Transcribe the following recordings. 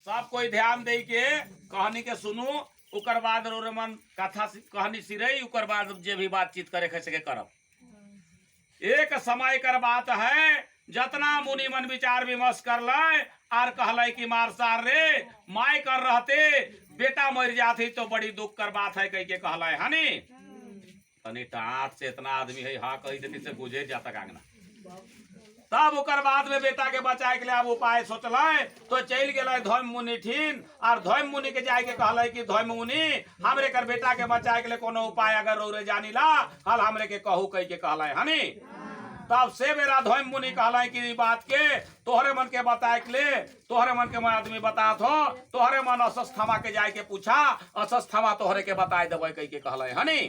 सब कोई ध्यान दे के कहानी के सुनू, उकर बाद रो मन कथा कहानी सिरई, उकर बाद जे भी बातचीत करे खे सके करब। एक समय कर बात है, जतना मुनि मन विचार विमर्श कर लाए आर कहलाई कि मार सार रे माय कर रहते बेटा मर जाती तो बड़ी दुख कर बात है कह के कहलाई हनी। तनी टाट से इतना आदमी है हाँ कही देती से गुजर जाता कांगना। तब उकर बाद में बेटा के बचाए के लिए अब उपाय सोचलाय तो चल गए धौम मुनि ठीन, और धौम मुनि के जाए के कहलाई कि धौम मुनि हमरे कर बेटा के बचाए के लिए कोनो उपाय अगर रौरे जानी ला हल हमरे के कहू कह के कहलाई हनी। तब से मेरा धौम मुनि कहलाई कि बात के तोहरे मन के बताए के ले, तोहरे मन के मैं आदमी बतात हो, तोहरे मन असस्थमा के जाए के पूछा, असस्थमा तोहरे के बताए देवे कह के कहलाई हनी।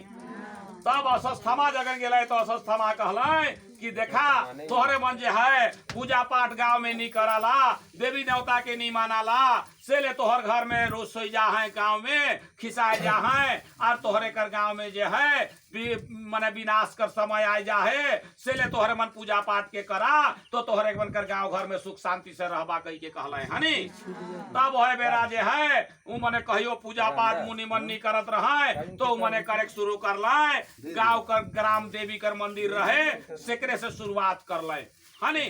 तब असस्थमा जगन गेले तो असस्थमा कहलाई कि देखा तोहरे मन जे है पूजा पाठ गांव में नहीं कराला, देवी देवता के नहीं मानाला, से ले तोहर घर में रोज सोई जा है, गांव में खिसाए जा है, और तोहरे कर गांव में जे है मने विनाश कर समय आ जा है, से ले तोहरे मन पूजा पाठ के करा तो तोहरे मन कर गांव घर में सुख शांति से रहबा कही के कहले हनी। तब है बेरा जे है उ मने कहियो पूजा पाठ मुनि मन नहीं करत रहे तो मने करे शुरू कर लाए, गांव कर ग्राम देवी कर मंदिर रहे सेकरे से शुरुआत कर लाए हनी।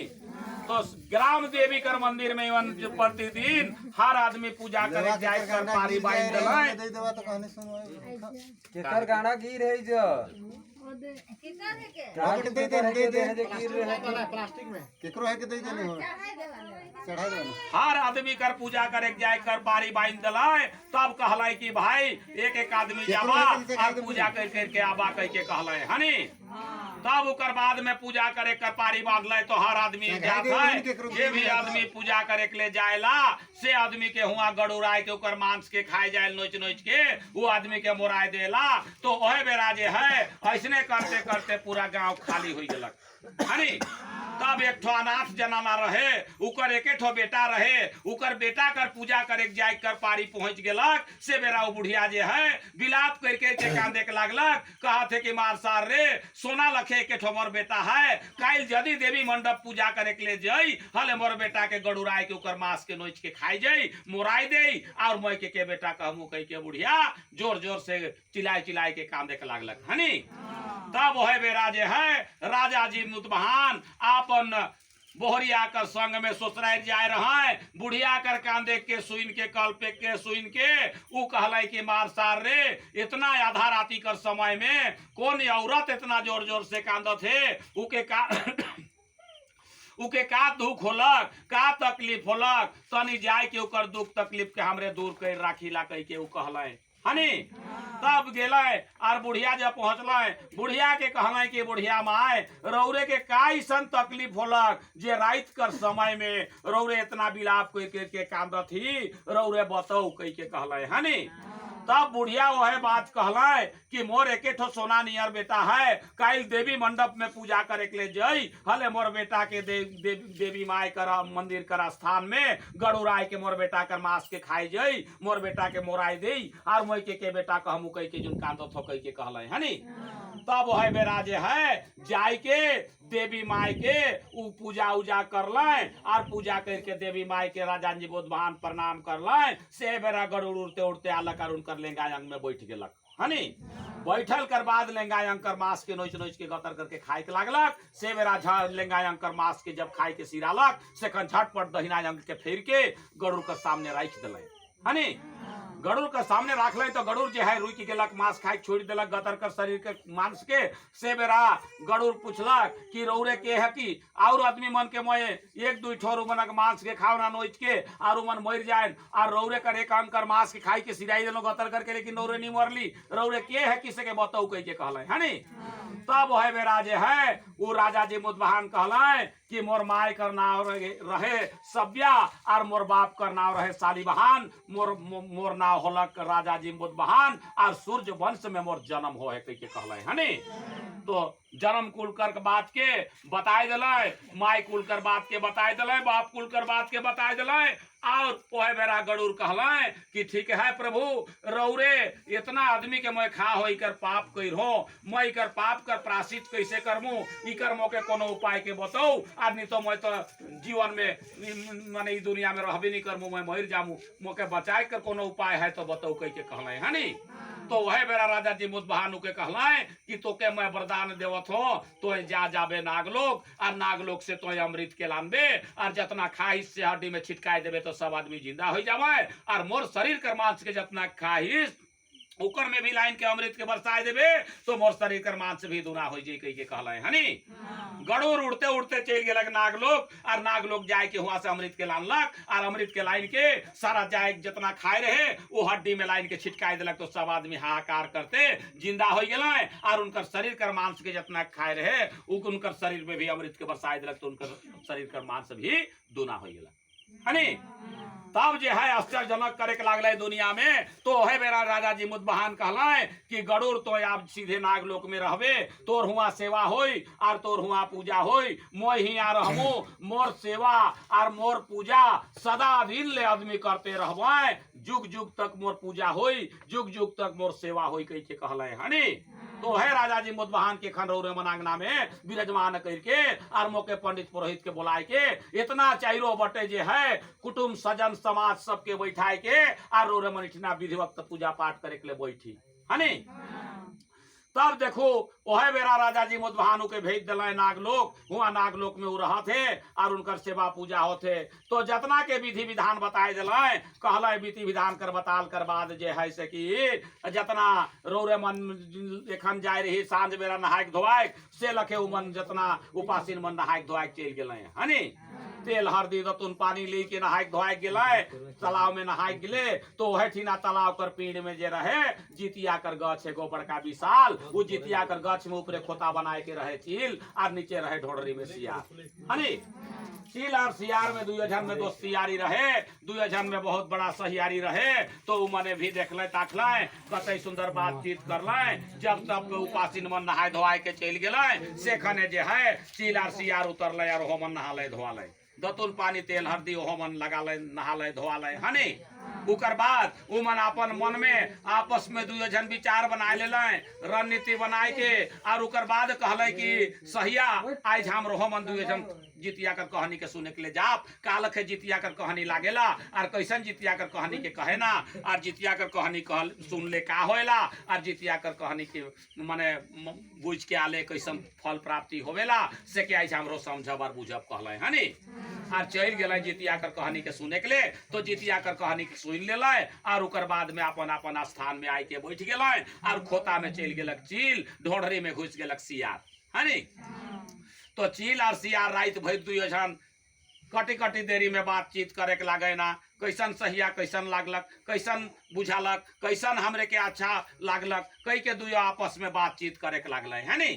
तो ग्राम देवी कर मंदिर में प्रतिदिन हर आदमी पूजा करे जाए कर पारी बांध देलाय। केकर गाना गिर है जो प्लास्टिक में केकरो है के दे देने हो चढ़ा देने हर आदमी कर पूजा करे जाए कर पारी बांध देलाय। तब कहलाई कि भाई एक एक आदमी जाबा और पूजा करके आबा कह के कहलाई हनी। तब उकर बाद में पूजा करे कर पारी बांधले तो हर आदमी जात है, जे भी आदमी पूजा करे के ले जाएला से आदमी के हुआ गड़ुराय के उकर मांस के खाए जाए नोच नोच के वो आदमी के मोराय देला। तो ओहे बेरा जे है ऐसने करते करते पूरा गांव खाली हो गलक हनी। तब एक ठो अनाथ जनाना रहे, उकर एक ठो बेटा रहे, उकर बेटा कर पूजा करे जाए कर पारी पहुंच गेलक। से बेरा वो बुढ़िया जे है बिलाप करके के कांदे के लागलक, कहा थे कि मार सार रे सोना लखे के ठो मोर बेटा है, काल यदि देवी मंडप पूजा करे के ले जाई हले मोर बेटा के गड़ुराय के उकर मांस के नोच के खाई जाई मोराई दे, और मैं के बेटा कहूँ कह के बुढ़िया जोर जोर से चिल्लाए चिल्लाए के कांदे के लागलक हनी। तब वह बेरा जे है राजा जी मुतबहान आपन बोहरिया कर संग में ससुराल जाए रहा, बुढ़िया कर कांदे के सुइन के कल पे के सुइन के उ कहलाई कि मार सार रे इतना आधा राती कर समय में कौन औरत इतना जोर जोर से कांदत है, उके का दुख होलक का तकलीफ होलक, तनी जाए के उकर दुख तकलीफ के हमरे दूर कर राखीला कह के उ कहलाई हनी। तब गेले और बुढ़िया जब पहुंचल बुढ़िया के कहल कि बुढ़िया माय रौरे के कैसन तकलीफ होलक जे रात कर समय में रौरे इतना बिलाप के कांदत ही, रौरे बताऊ कह के कहल हनी। तब बुढ़िया वह बात कहला कि मोर एक ठो सोना नियर बेटा है, काल देवी मंडप में पूजा करे के ले जाई हले मोर बेटा के देवी माय कर मंदिर कर स्थान में गड़ुराय के मोर बेटा कर मांस के खाई जाई, मोर बेटा के मोराई दे, और मोई के बेटा कहमु कह के जुन कांदत हो कह के कहले हनी। तब वह बेरा जे है जाय के देवी माय के उ पूजा उजा करलाय, और पूजा करके देवी माय के राजा जी बुद्धवान प्रणाम करलाय। से बेरा गरुड़ उड़ते उड़ते आलक और उनकर लेंगा अंग में बैठ गेलक हनी। बैठल कर बाद लेंगा अंग कर मांस के नोच नोच के गतर करके खाए के लागलक। से बेरा लेंगा अंग कर मांस के जब खाए के सिरालक से झटपट दहिना अंग के फेर के गरुड़ के सामने रख दिले हनी। गरुड़ के सामने रखल तो गरुड़ जो है रुक गेलक, मांस खाए छोड़ दिलक गतर कर शरीर के मांस के। से बेरा गरुड़ पूछलक कि रौरे के है कि और आदमी मन के मोए एक दू ठोर मन के मांस के खाओ ना नोच के और मन मर जाए, और रौरे कर एक अंग कर मांस के खाई के सिराई दिलो गतर करके, लेकिन रौरे नहीं मरली, रौरे के है किसे के बताऊ कह के कहल हनी। तब वह बेरा जे है वो राजा जी मुतबहान कहल कि मोर माय कर नाव रहे सब्या और मोर बाप कर नाव रहे सालीबहान, मोर नाव होलक राजा जी मुतबहान, और सूर्य वंश में मोर जन्म हो है कह के कहले हनी। तो जन्म कुल कर बात के बताए दिले, माय कुल कर बात के बताए दिले, बाप कुल कर बात के बताए दिले। और ओहे बेरा गरुड़ कहलाए कि ठीक है प्रभु रौरे इतना आदमी के मैं खा हो इकर पाप कई हो, मैं इकर पाप कर प्रायश्चित कैसे करमू, इकर मोके कोनो उपाय के बताओ, आदमी तो मैं तो जीवन में माने ई दुनिया में रहबे नहीं करमू, मैं मर जामू, मोके बचाए कर कोनो उपाय है तो बताओ कह के कहलाए है नी। तो वह बेरा राजा जी मुदबहानु के कहलाए कि तोके मैं वरदान देवत हो, तो जा जाबे नागलोक और नागलोक से तो अमृत के लानबे और जितना खाइश से हड्डी में छिटकाए देवे तो सब आदमी जिंदा हो जावे और मोर शरीर कर मांस के जितना खाइश उकर में भी लाइन के अमृत के बरसाए देवे तो मोर शरीर कर मांस भी दुना हो जाई कह के कहलाए हनी। गरुड़ उड़ते उड़ते चल गेलक नागलोक और नागलोक जाए के हुआ से अमृत के लानलक और अमृत के लाइन के सारा जाए जितना खाए रहे वो हड्डी में लाइन के छिटकाए दिलक तो सब आदमी हाहाकार करते जिंदा हो गए और उनकर शरीर कर मांस के जितना खाए रहे उनकर शरीर में भी अमृत के बरसाए दिलक तो उनकर शरीर कर मांस भी दुना हो गया हनी। तब जो है आश्चर्यजनक करे के लागले दुनिया में तो है मेरा राजा जी मुदबहान कहलाए कि गरुड़ तो आप सीधे नागलोक में रहबे, तोर हुआ सेवा होई और तोर हुआ पूजा होई, मोय ही आ रहमू, मोर सेवा और मोर पूजा सदा दिन ले आदमी करते रहबे, जुग जुग तक मोर पूजा होई, जुग जुग तक मोर सेवा होई कह के कहले हनी। तो है राजा जी मुदबहान के खनरौरे मनांगना में विराजमान करके और मोके पंडित पुरोहित के बुलाए के इतना चाइरो बटे जे है कुटुंब सजन समाज सबके बैठाए के और रोरे मनिठना विधिवत पूजा पाठ करे के लिए बैठी हनी। तब देखो ओहे बेरा राजा जी मुदबहानु के भेज दिलाए नागलोक, हुआ नागलोक में वो रहा थे और उनकर सेवा पूजा होते तो जतना के विधि विधान बताए दिलाए कहला विधि विधान कर बताल कर बाद जे है से कि जतना रोरे मन एखन जाए रही सांझ बेरा नहाय धोआए से लखे उमन जतना उपासीन मन नहाय धोआए चल गए हनी। तेल हरदी दतुन पानी ले के नहाय धोआए गेलाए तालाब में नहाय गेले तो वह ठीना तालाब कर पीड़ में जे रहे जितिया कर गछ एगो बड़का विशाल वो जितिया कर गछ में ऊपरे खोता बनाए के रहे चील और नीचे रहे ढोडरी में सियार हनी। चील और सियार में दुई जन में दोस्तियारी रहे, दुई जन में बहुत बड़ा सहियारी रहे तो मने भी देखले ताकले कतई सुंदर बातचीत करले जब तब उपासीन मन नहाय धोआए के चल गेले से खने जे है चील और सियार उतरले और होमन नहाले धोआले दतुन पानी तेल हरदी होमन लगा ले नहाले धोआले हनी। उकर बाद उमन अपन मन में आपस में दुई जन विचार बनाए ले रणनीति बनाए के और उकर बाद कहले कि सहिया आज हम रोहमन दुई जन जितिया कर कहानी के सुने के लिए जाप कालक है जितिया कर कहानी लागेला और कैसन जितिया कर कहानी के कहे ना और जितिया कर कहानी कहल सुन ले का होएला और जितिया कर कहानी के माने बुझ के आले कैसन फल प्राप्ति होवेला से के आज हमरो समझब और बुझब कहले हनी। और चल गए जितिया कर कहानी के सुने के लिए तो जितिया कर कहानी के सुन ले और उकर बाद में अपन अपन स्थान में आई के बैठ गए और खोता में चल गेलक चील ढोढ़री में घुस गेलक सियार हनी। तो चील और सियार रात भर दुई जन कटी कटी देरी में बातचीत करे के लागे ना कैसन सहिया कैसन लागलक कैसन बुझालक कैसन हमरे के अच्छा लागलक कई के दुई आपस में बातचीत करे के लागले है नी।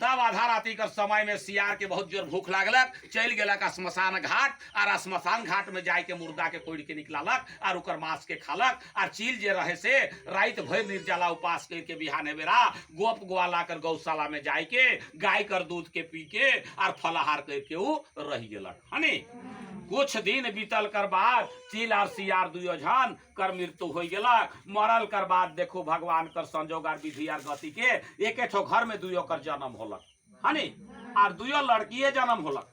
तब आधा राती कर समय में सियार के बहुत जोर भूख लागलक चल गेलक स्मशान घाट और स्मशान घाट में जाए के मुर्दा के कोड़ के निकलालक और उकर मांस के खालक और चील जे रहे से रात भर निर्जला उपास करके बिहाने बेरा गोप ग्वाला कर गौशाला में जाए के गाय कर दूध के पी के और फलाहार करके वो रह गेलक हनी। कुछ दिन बीतल कर बाद चील और सियार दुयो जन कर मृत्यु हो गेला मरल कर बाद देखो भगवान कर संजोग और विधि और गति के एक ठो घर में दुयो कर जन्म होलक हनी और दुयो लड़कीए जन्म होलक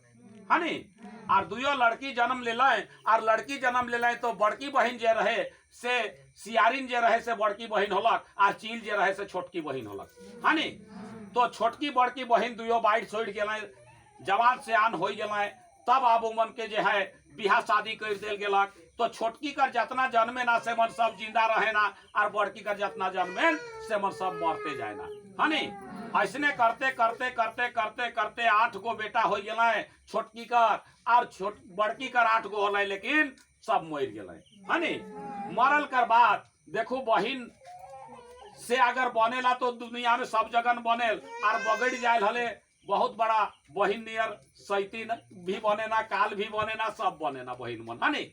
हनी। और दुयो लड़की जन्म ले और लड़की जन्म ले तो बड़की बहन जे रहे से सियारिन जे रहे से बड़की बहन होलक और चील जे रहे से छोटकी बहन होलक हनी। तो छोटकी बड़की बहन दुयो बाइट छोड़ गेल जवान से आन हो गए तब आब उमन के जे है बिहा शादी कर दिल गेलक तो छोटकी कर जितना जन्मे ना से मन सब जिंदा रहे ना और बड़की कर जितना जन्मे से मन सब मरते जाए ना हनी। ऐसने करते करते करते करते करते 8 गो बेटा हो गए छोटकी कर और बड़की कर 8 गो होले लेकिन सब मर गए हनी। मरल कर बाद देखो बहिन से अगर बनेला तो दुनिया में सब जगन बनेल और बगड़ जाए हले बहुत बड़ा बहिन नियर सैतीन भी बने ना काल भी बने ना सब बने ना बहिन मन हनी।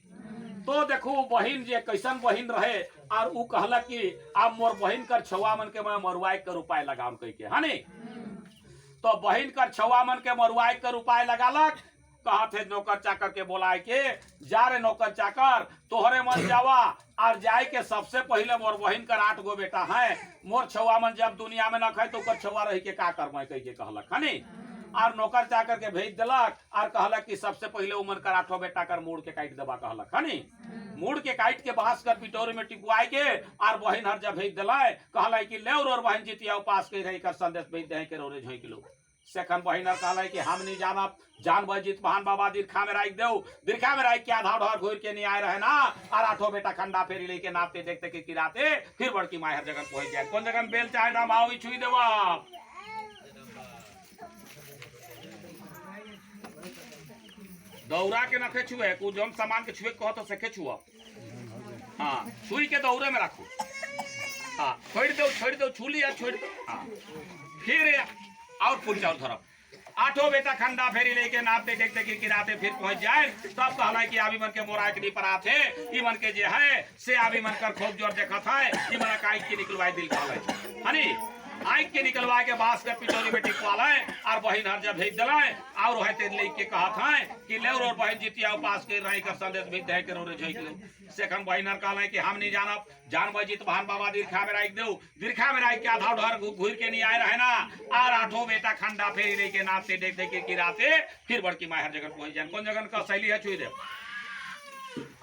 तो देखो बहिन जे कैसन बहिन रहे और उ कहला कि आप मोर बहिन कर छुआ मन के मैं मरुआई कर उपाय लगाम कह के हनी। तो बहिन कर छुआ मन के मरुआई कर उपाय लगालक कहा थे नौकर चाकर के बोलाए के जा रे नौकर चाकर तोहरे मन जावा और जाए के सबसे पहले मोर बहिन कर 8 गो बेटा है मोर छुआ मन जब दुनिया में न खाए तो ओकर छुआ रही के का करमाई कह के कहलक हनी और नौकर चाकर के भेज दिलक और कहलक कि सबसे पहले उमन कर 8 बेटा कर मूड़ के काट देबा कहलक हनी मूड़ के काट के बांस कर पिटोरी में टिपुआई के और बहिन हर जब भेज दिलाय कहलाई कि ले और बहिन जितिया उपास के रही कर संदेश भेज दे के रोरे झोंक लो सेखन बहिन कहलाई कि हम नहीं जानब जान बजित बहन बाबा दीर्घा में राख देव दीर्घा में राख के आधा ढोर घूर के नहीं आए रहे ना और 8 बेटा खंडा फेरी लेके नापते देखते के किराते फिर बड़की माय हर जगह पहुंच जाए कौन जगह बेल चाहे ना भाव छुई देवा दौरा के नखे छुए को जौन सामान के छुए कहो तो सके छुआ हाँ छुई के दौरे में रखो हाँ छोड़ दो छू लिया छोड़ दो हाँ फिर और फूल चाउर धरब 8 बेटा खंडा फेरी लेके नापते देखते किराते फिर पहुंच जाए तब कहला कि आबी मन के मोराकनी पर आथे ई मन के जे है से आबी मन कर खूब जोर देखत है ई मन काई के निकलवाई दिल कहले हनी आँख के निकलवा के बांस के पिटोरी में टिकवा और बहिन हर जब भेज दिलाए और वह तेरे लेके कहा था कि ले और बहिन जितिया उपास के रही कर संदेश भेज दे के रोरे झोंक लो सेखन बहिन हर कहला कि हम नहीं जानब जान बजित बहन बाबा दीर्घा में राख दो दीर्घा में राख के आधा ढोर घूर के नहीं आए रहे ना और 8 बेटा खंडा फेरी लेके नापते देख देख के किराते फिर बड़की माय हर जगह पहुंच जाए कौन जगह का शैली है छुई दे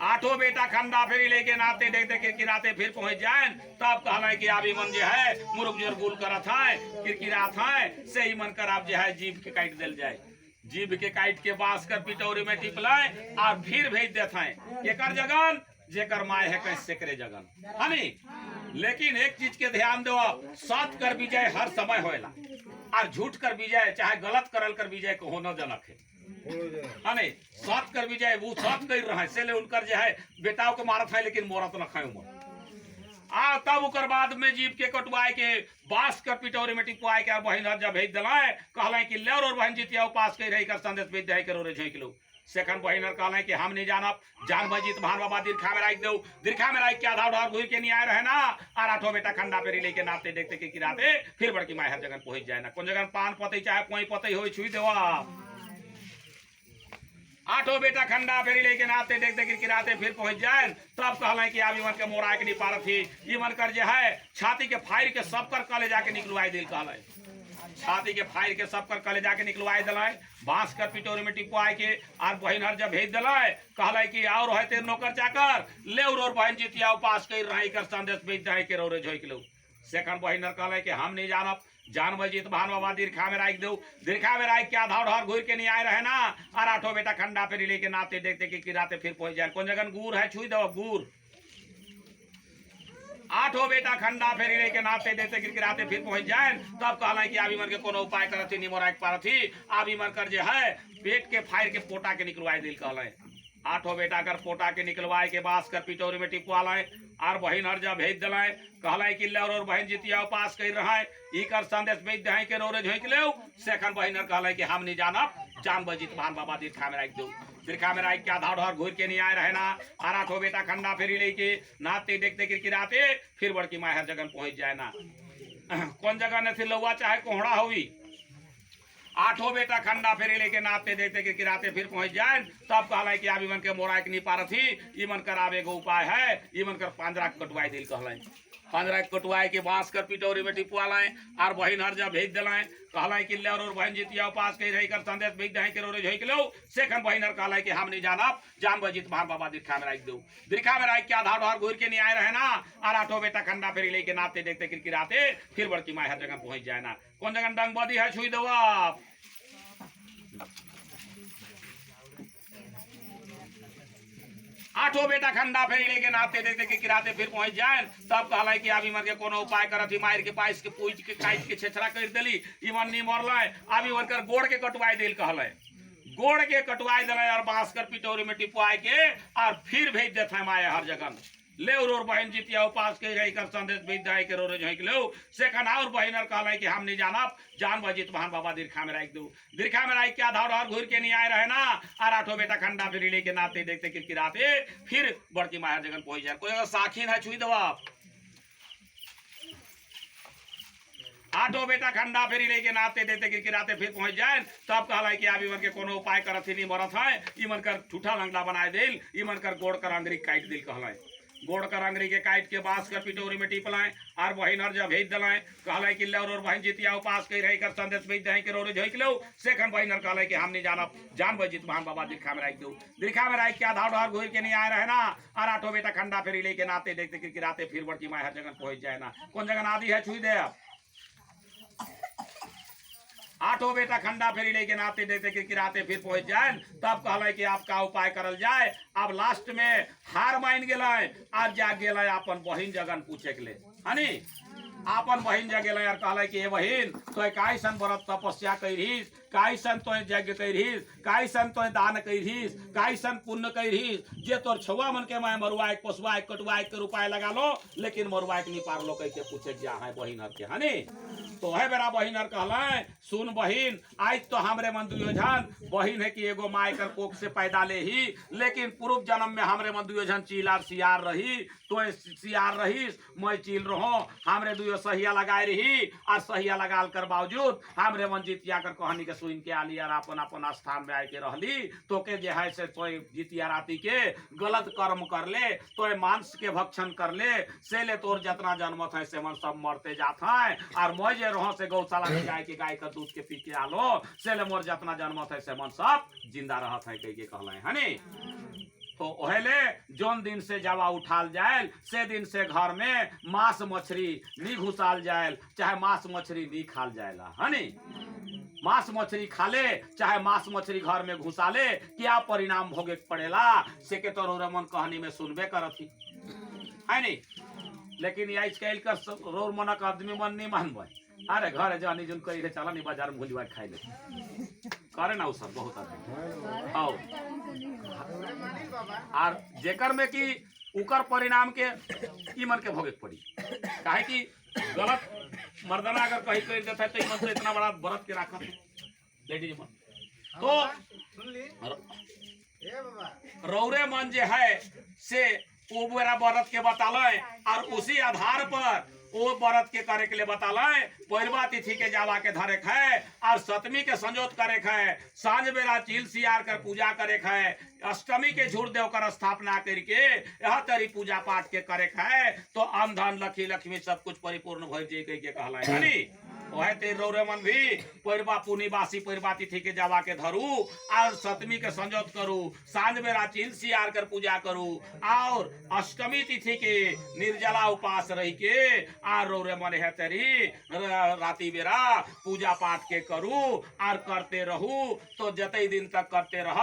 8 बेटा खंडा फेरी लेके नाते देखते किरकिराते फिर पहुंच जाए तब कहला कि आबी मन जो है मुर्ग जोर गुल करत है किरकिरात है से ही मन कर आप जो है जीभ के काट दिल जाए जीभ के काट के बांस कर पिटौरी में टिपलाए और फिर भेज देते हैं एकर जगन जेकर माय है कैसे सेकरे जगन हनी लेकिन एक चीज के ध्यान दो सत कर विजय हर समय होएला और झूठ कर विजय चाहे गलत करल कर विजय को होना जनक है हने सत कर विजय वो सत कर रहा है से ले उनकर जो है बेटाओं को मारत है लेकिन मोरत न खाए उमर तब उकर बाद में जीव के कटवाए के बांस कर पिटौरी में टिपवाए के बहिन हर जब भेज दिलाए कहला कि ले और बहिन जितिया उपास के रही कर संदेश भेज दे के रोरे झोंक लो सेखन बहिन कहला कि हम नहीं जानब जान बजित भान बाबा दीर्घा में राख दो दीर्घा में राख के आधा ढोर घूर के नहीं आए रहे ना और 8 बेटा खंडा फेरी लेके नापते देखते के किराते फिर बड़की माय हर जगह पहुंच जाए ना कौन जगह पान पतई चाहे पोई पतई हो छुई देवा 8 बेटा खंडा फेरी लेके नापते देखते किरकिराते फिर पहुंच जाए तब कहला कि आबी मन के मोरा के नहीं पारत थी ई मन कर जे है छाती के फायर के सब कर कले जाके निकलवाई दिल कहला छाती के फायर के सब कर कले जाके निकलवाई दिलाए बांस कर पिटोरी में टिपवाए के और बहिन हर जब भेज दिलाए कहला कि और है तेरे नौकर चाकर ले और बहिन जितिया उपास कर रही कर संदेश भेज दे के रोरे झोंक लो सेखन बहिन कहला कि हम नहीं जानब जान बजित भान बाबा दीर्घा में राख दो दीर्घा में राख के आधा ढोर घूर के नहीं आए रहे ना और 8 बेटा खंडा फेरी लेके नाते देखते कि किराते फिर पहुंच जाए कौन जगह गुड़ है छुई दो गुड़ 8 बेटा खंडा फेरी लेके नाते देखते किरकिराते फिर पहुंच जाए तब कहला कि आबी मन के कोनो उपाय करती निमोराक पारथी आबी मन कर जे है पेट के फायर के पोटा के निकलवाई दिल कहला 8 बेटा कर पोटा के निकलवाए के बांस कर पिटोरी में टिपवा लाए और बहिन हर जब भेज दिलाए कहला कि ले और बहिन जितिया उपास कर रहा है ई कर संदेश भेज दे के रोरे झोंक ले सेखन बहिन कहला कि हम नहीं जानब जान बजित भान बाबा दीर्घा में राख दो दीर्घा में राख के आधा ढोर घूर के नहीं आए रहे ना और 8 बेटा खंडा फेरी लेके नाते देखते किरकिराते फिर बड़की माय हर जगह पहुंच जाए ना कौन जगह न थी लौआ चाहे कोहड़ा हुई 8 बेटा खंडा फेरी लेके नापते देखते किरकिराते फिर पहुंच जाए तब कहला कि आबी मन के मोराक नहीं पारथी ई मन कर आवे एगो उपाय है ई मन कर 15 कटवाई दिल कहला 15 कटवाए के बांस कर पिटौरी में टिपवा लाए और बहिन हर जब भेज दिलाए कहला कि ले और बहिन जितिया उपास के रही कर संदेश भेज दे के रोरे झोंक लो सेखन बहिन कहला कि हम नहीं जानब जान बजित भान बाबा दीर्घा में राख दो दीर्घा में राख के आधा ढोर घूर के नहीं आए रहे ना और 8 बेटा खंडा फेरी लेके नापते देखते किरकिराते फिर बड़की माय हर जगह पहुंच जाए ना कौन जगह डंग बदी है छुई दो आप 8 बेटा खंडा फेरी लेके नापते देखते किरकिराते फिर पहुंच जाए तब कहला कि आबी मन के कोनो उपाय करत मार के पाइस के पूछ के काट के छेछरा कर देली ई मन नहीं मरला आबी मन कर गोड़ के कटवाई दिल कहला गोड़ के कटवाई दिला और बांस कर पिटौरी में टिपवाए के और फिर भेज देते हैं माया हर जगह ले और बहन जितिया उपास के रही कर संदेश भेज दे के रोरे झोंक लो सेखन और बहन कहला कि हम नहीं जानब जान बजित बहन बाबा दीर्घा में राख दो दीर्घा में राख के आधा ढोर घूर के नहीं आए रहे ना और 8 बेटा खंडा फेरी लेके नाते देखते किरकिराते फिर बड़की माया जगह पहुंच जाए कोई अगर साखीन है छुई दो आठों बेटा खंडा फेरी लेके नाते देते गिरगिराते फिर पहुंच जाए तब कहला कि आप इमन के कोनो उपाय करत ही नहीं मरत है इमन कर ठूठा लंगड़ा बनाए दिल इमन कर गोड़ कर अंगरी काट दिल कहला गोड़ कर अंगरी के काट के बांस कर पिटोरी में टिप लाए और बहिन हर जब भेज दिलाए कहला कि ले और बहन जितिया उपास कई रही कर संदेश भेज दे के रोरे झोइक लो सेखन बहिन कहला कि हम नहीं जाना जान बजित महान बाबा दिखा में राख दो दिखा में राख के आधा ढार घूर के नहीं आए रहे ना और आठों बेटा खंडा फेरी लेके नाते देखते गिरगिराते फिर बड़की माए हर जगह पहुंच जाए ना कौन जगह आदि है छुई दे अब आठों बेटा खंडा फेरी लेके नाते देते गिरगिराते फिर पहुंच जाए तब कहला कि आपका उपाय करल जाए अब लास्ट में हार मान गए और जा गए अपन बहिन जगन पूछे के लिए हनी आपन बहिन जगह और कहला कि बहिन तो कैसन व्रत तपस्या करिस कैसन तो यज्ञ करिस कैसन तो दान करिस कैसन पुण्य करिस जे तोर छुआ मन के मैं मरुआ पशुआ कटुआ के रुपया लगा लो लेकिन मरुआ नहीं पार लो कैसे पूछे जा है बहिन हर के हनी तो है बेरा बहिन हर कहला सुन बहिन आज तो हमरे मन दुर्योधन बहिन है कि एगो माय कर कोख से पैदा ले ही लेकिन पूर्व जन्म में हमरे मन दुर्योधन चीलार सियार रही तो सियार रहीस मैं चील रहो हमरे दुयो सहिया लगाए रही और सहिया लगाल कर बावजूद हमरे मन जितिया कर कहानी के सुन के आली और अपन अपन स्थान में आके रहली तो के जे है से तो जितिया राती के गलत कर्म कर ले तो मांस के भक्षण कर ले से ले तोर जितना जन्मत है से मन सब मरते जात है और मैं जे रहो से गौशाला में जाए के गाय का दूध के पी के आलो से ले मोर जितना जन्मत है से मन सब जिंदा रहत है कह के कहला है हनी तो ओहेले जोन दिन से जावा उठाल जाए से दिन से घर में मांस मछली नी घुसाल जाए चाहे मांस मछली नी खाल जाएला हनी मांस मछली खा ले चाहे मांस मछली घर में घुसा ले क्या परिणाम भोगे पड़ेला से के तो रोरमन कहानी में सुनबे करत ही है नहीं लेकिन आज कल कर रोर मनक आदमी मन नहीं मानबे अरे घर जानी जुन कही चला नहीं बाजार में भूलिवा खाई ले करे ना सर बहुत आदमी आओ और जेकर में कि उकर परिणाम के ई मन के भोगे पड़ी काहे कि गलत मर्दाना अगर कहीं कर देता है तो मन से इतना बड़ा व्रत के रखा लेडीज मन तो रौरे मन जे है से वो मेरा व्रत के बताले और उसी आधार पर वो व्रत के करे के लिए बताले पहिलवा तिथि के जावा के धरे है और सतमी के संजोत करे है सांझ बेला चील सियार कर पूजा करे है अष्टमी के झूठ देव कर स्थापना करके यह तरी पूजा पाठ के करे है तो अन्न धन लखी लक्ष्मी सब कुछ परिपूर्ण भर जे के कहला है वह ते रौरे मन भी परिबा पुनिवासी परिबा तिथि के जावा के धरू और सतमी के संजोत करू सांझ बेरा चील सियार कर पूजा करू और अष्टमी तिथि के निर्जला उपास रही के और रौरे मन है तेरी राती बेरा पूजा पाठ के करू और करते रहू तो जतई दिन तक करते रह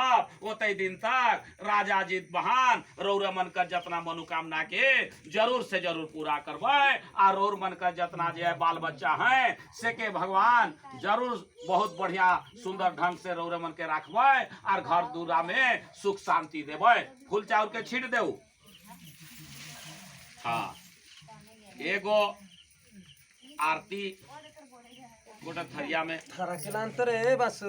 उतई दिन तक राजा जीत बहान रौरे मन का जितना मनोकामना के जरूर से जरूर पूरा करवाए और रौर मन का जितना जो है बाल बच्चा है से के भगवान जरूर बहुत बढ़िया सुंदर ढंग से रौरे मन के रखबे और घर दूरा में सुख शांति देवे फूल चाउर के छीट देऊ हाँ एगो आरती गोटा थरिया में थरा के अंतर है बस